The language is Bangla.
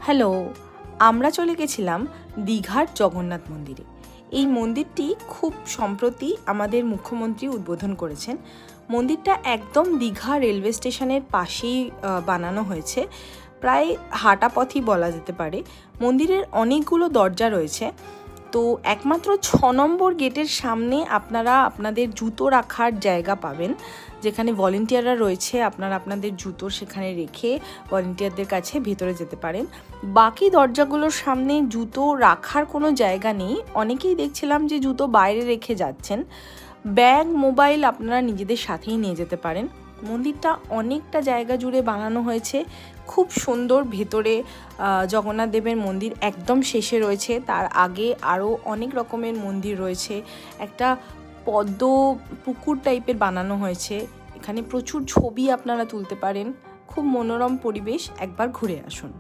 হ্যালো, আমরা চলে গেছিলাম দীঘার জগন্নাথ মন্দিরে। এই মন্দিরটি খুব সম্প্রতি আমাদের মুখ্যমন্ত্রী উদ্বোধন করেছেন। মন্দিরটা একদম দীঘা রেলওয়ে স্টেশনের পাশেই বানানো হয়েছে, প্রায় হাঁটা পথই বলা যেতে পারে। মন্দিরের অনেকগুলো দরজা রয়েছে, তো একমাত্র 6 নম্বর গেটের সামনে আপনারা আপনাদের জুতো রাখার জায়গা পাবেন, যেখানে ভলেন্টিয়াররা রয়েছে। আপনারা আপনাদের জুতো সেখানে রেখে ভলেন্টিয়ারদের কাছে ভেতরে যেতে পারেন। বাকি দরজাগুলোর সামনে জুতো রাখার কোনো জায়গা নেই। অনেকেই দেখছিলাম যে জুতো বাইরে রেখে যাচ্ছেন। ব্যাগ, মোবাইল আপনারা নিজেদের সাথেই নিয়ে যেতে পারেন। মন্দিরটা অনেকটা জায়গা জুড়ে বানানো হয়েছে, খুব সুন্দর। ভেতরে জগন্নাথ দেবের মন্দির একদম শেষে রয়েছে, তার আগে আরও অনেক রকমের মন্দির রয়েছে। একটা পদ্ম পুকুর টাইপের বানানো হয়েছে, এখানে প্রচুর ছবি আপনারা তুলতে পারেন। খুব মনোরম পরিবেশ, একবার ঘুরে আসুন।